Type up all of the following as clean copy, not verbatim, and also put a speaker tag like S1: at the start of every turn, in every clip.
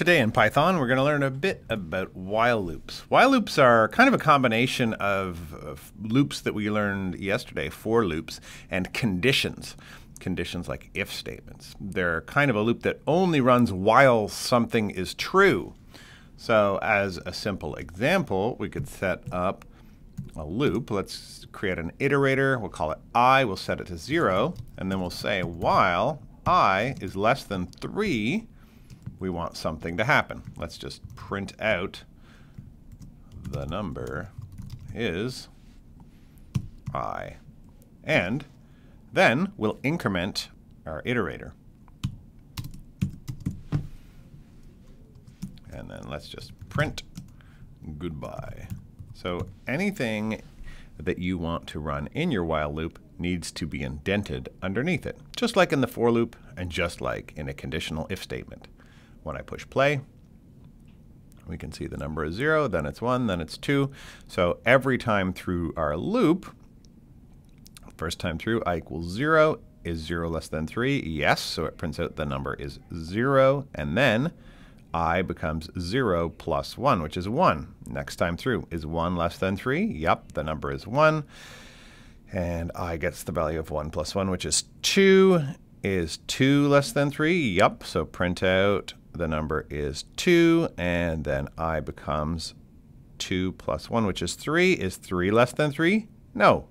S1: Today in Python, we're going to learn a bit about while loops. While loops are kind of a combination of loops that we learned yesterday, for loops, and conditions. Conditions like if statements. They're kind of a loop that only runs while something is true. So as a simple example, we could set up a loop. Let's create an iterator. We'll call it I. We'll set it to 0. And then we'll say while I is less than 3, we want something to happen. Let's just print out the number is I. And then we'll increment our iterator. And then let's just print goodbye. So anything that you want to run in your while loop needs to be indented underneath it, just like in the for loop and just like in a conditional if statement. When I push play, we can see the number is 0, then it's 1, then it's 2. So every time through our loop, first time through, I equals 0. Is 0 less than 3? Yes, so it prints out the number is 0. And then I becomes 0 plus 1, which is 1. Next time through, is 1 less than 3? Yep, the number is 1. And I gets the value of 1 plus 1, which is 2. Is 2 less than 3? Yep, so print out the number is 2, and then I becomes 2 plus 1, which is 3. Is 3 less than 3? No.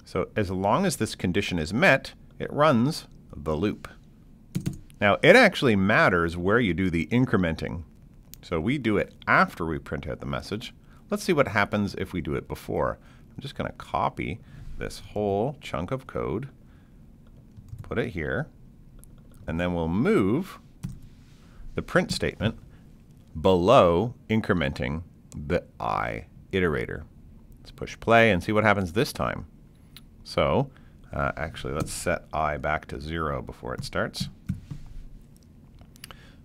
S1: So as long as this condition is met, it runs the loop. Now, it actually matters where you do the incrementing. So we do it after we print out the message. Let's see what happens if we do it before. I'm just going to copy this whole chunk of code, put it here, and then we'll move the print statement below incrementing the I iterator. Let's push play and see what happens this time. So actually, let's set I back to 0 before it starts.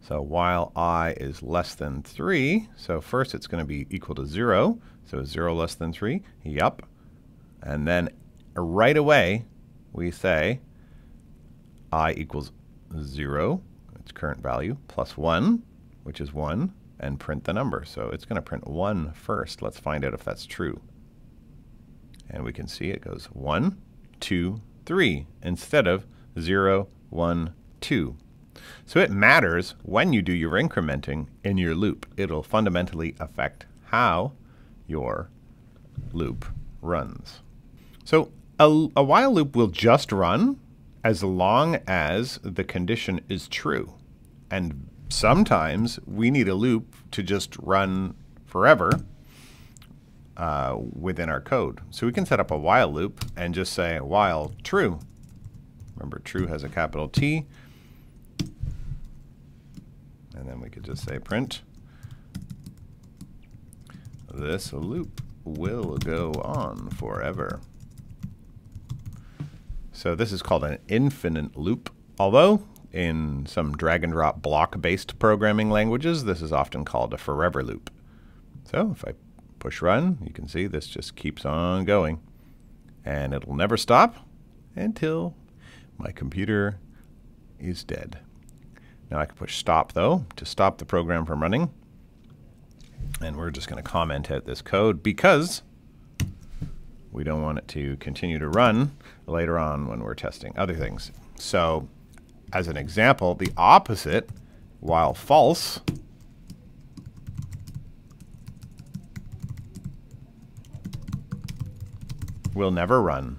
S1: So while I is less than 3, so first it's going to be equal to 0. So 0 less than 3? Yup. And then right away, we say I equals 0, its current value, plus 1, which is 1, and print the number. So it's going to print 1 first. Let's find out if that's true. And we can see it goes 1, 2, 3, instead of 0, 1, 2. So it matters when you do your incrementing in your loop. It'll fundamentally affect how your loop runs. So a while loop will just run as long as the condition is true. And sometimes we need a loop to just run forever within our code. So we can set up a while loop and just say while true. Remember, true has a capital T. And then we could just say print. This loop will go on forever. So this is called an infinite loop, although in some drag and drop block-based programming languages, this is often called a forever loop. So if I push run, you can see this just keeps on going. And it'll never stop until my computer is dead. Now I can push stop, though, to stop the program from running. And we're just going to comment out this code because we don't want it to continue to run later on when we're testing other things. So as an example, the opposite, while false, will never run.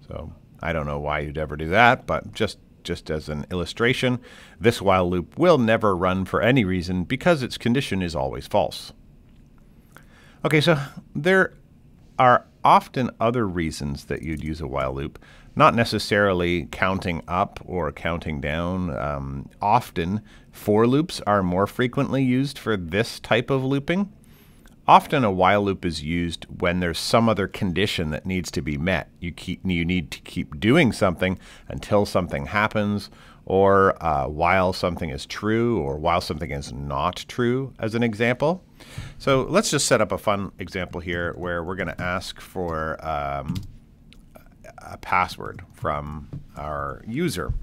S1: So I don't know why you'd ever do that, but just as an illustration, this while loop will never run for any reason because its condition is always false. Okay, so there are often other reasons that you'd use a while loop, not necessarily counting up or counting down. Often, for loops are more frequently used for this type of looping. Often a while loop is used when there's some other condition that needs to be met. You need to keep doing something until something happens, or while something is true, or while something is not true, as an example. So let's just set up a fun example here where we're going to ask for a password from our user.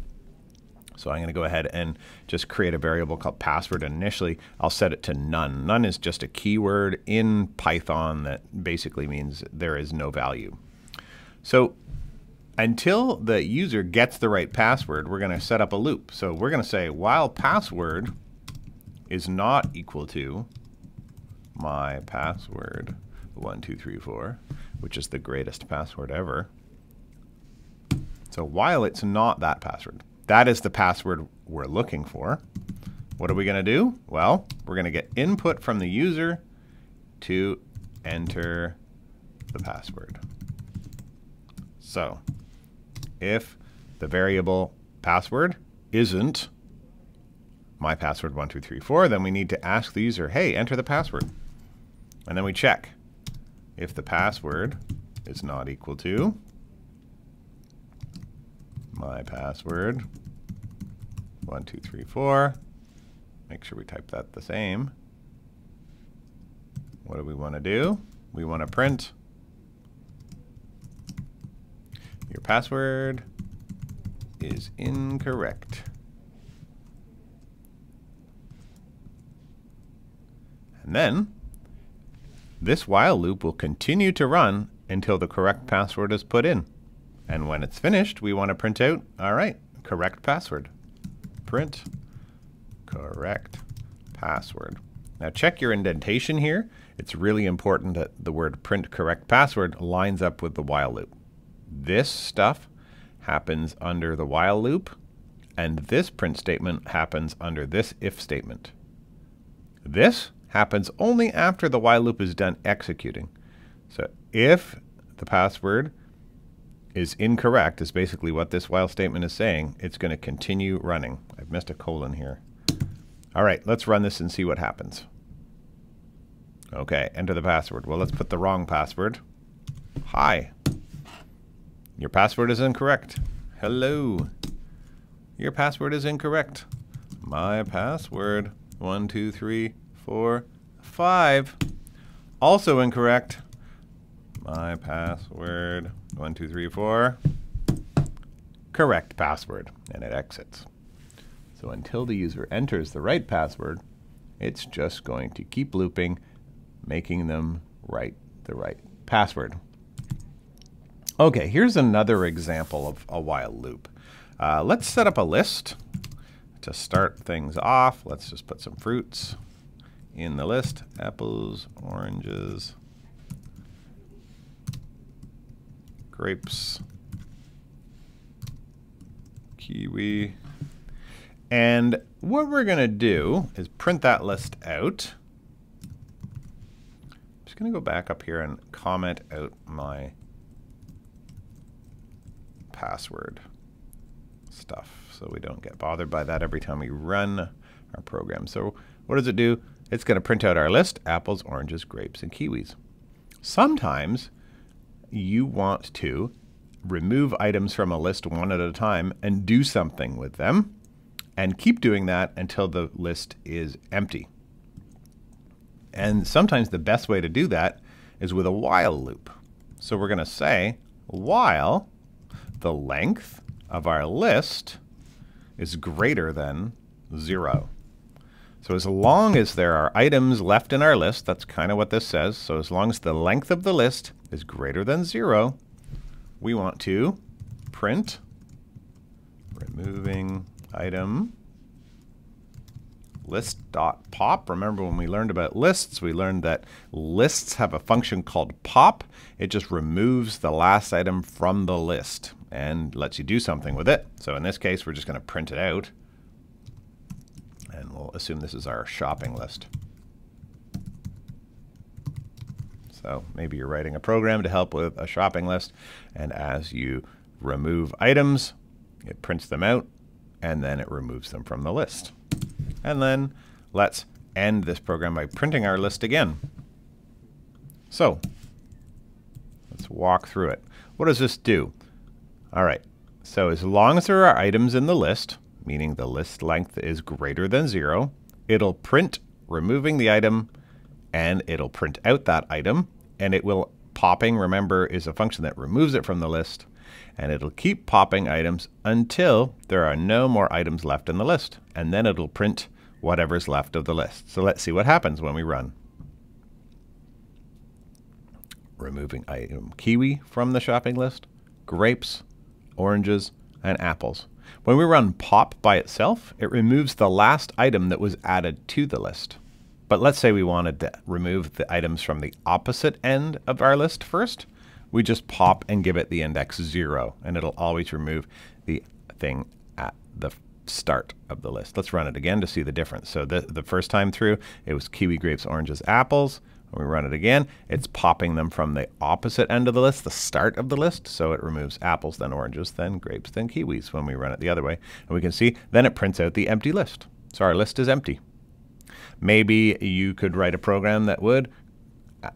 S1: So I'm going to go ahead and just create a variable called password. And initially, I'll set it to none. None is just a keyword in Python that basically means there is no value. So until the user gets the right password, we're going to set up a loop. So we're going to say while password is not equal to my password 1234, which is the greatest password ever. So while it's not that password, that is the password we're looking for. What are we going to do? Well, we're going to get input from the user to enter the password. So if the variable password isn't my password 1234, then we need to ask the user, hey, enter the password. And then we check. If the password is not equal to my password 1234, make sure we type that the same. What do we want to do? We want to print your password is incorrect. And then this while loop will continue to run until the correct password is put in. And when it's finished, we want to print out, all right, correct password. Print correct password. Now check your indentation here. It's really important that the word print correct password lines up with the while loop. This stuff happens under the while loop, and this print statement happens under this if statement. This happens only after the while loop is done executing. So if the password is incorrect, is basically what this while statement is saying, it's going to continue running. I've missed a colon here. All right, let's run this and see what happens. Okay, enter the password. Well, let's put the wrong password. Hi. Your password is incorrect. Hello. Your password is incorrect. My password 123455. Also incorrect. My password 1234. Correct password. And it exits. So until the user enters the right password, it's just going to keep looping, making them write the right password. Okay, here's another example of a while loop. Let's set up a list to start things off. Let's just put some fruits in the list. Apples, oranges, grapes, kiwi. And what we're going to do is print that list out. I'm just going to go back up here and comment out my password stuff so we don't get bothered by that every time we run our program. So what does it do? It's going to print out our list: apples, oranges, grapes, and kiwis. Sometimes you want to remove items from a list one at a time and do something with them, and keep doing that until the list is empty. And sometimes the best way to do that is with a while loop. So we're going to say while the length of our list is greater than 0. So as long as there are items left in our list, that's kind of what this says. So as long as the length of the list is greater than 0, we want to print removing item list.pop. Remember when we learned about lists, we learned that lists have a function called pop. It just removes the last item from the list and lets you do something with it. So in this case, we're just going to print it out. And we'll assume this is our shopping list. So maybe you're writing a program to help with a shopping list. And as you remove items, it prints them out, and then it removes them from the list. And then let's end this program by printing our list again. So let's walk through it. What does this do? All right, so as long as there are items in the list, meaning the list length is greater than 0, it'll print removing the item, and it'll print out that item, and it will popping, remember, is a function that removes it from the list, And it'll keep popping items until there are no more items left in the list. And then it'll print whatever's left of the list. So let's see what happens when we run. Removing item kiwi from the shopping list, grapes, oranges, and apples. When we run pop by itself, it removes the last item that was added to the list. But let's say we wanted to remove the items from the opposite end of our list first. We just pop and give it the index 0, and it'll always remove the thing at the start of the list. Let's run it again to see the difference. So the first time through, it was kiwi, grapes, oranges, apples. When we run it again, it's popping them from the opposite end of the list, the start of the list. So it removes apples, then oranges, then grapes, then kiwis when we run it the other way. And we can see then it prints out the empty list. So our list is empty. Maybe you could write a program that would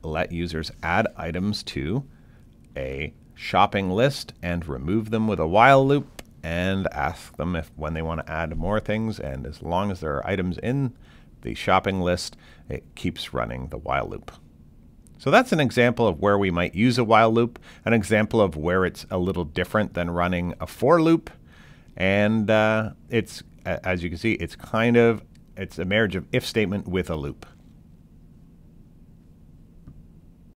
S1: let users add items to a shopping list and remove them with a while loop and ask them if when they want to add more things. And as long as there are items in the shopping list, it keeps running the while loop. So that's an example of where we might use a while loop, an example of where it's a little different than running a for loop. And it's, as you can see, it's a marriage of if statement with a loop.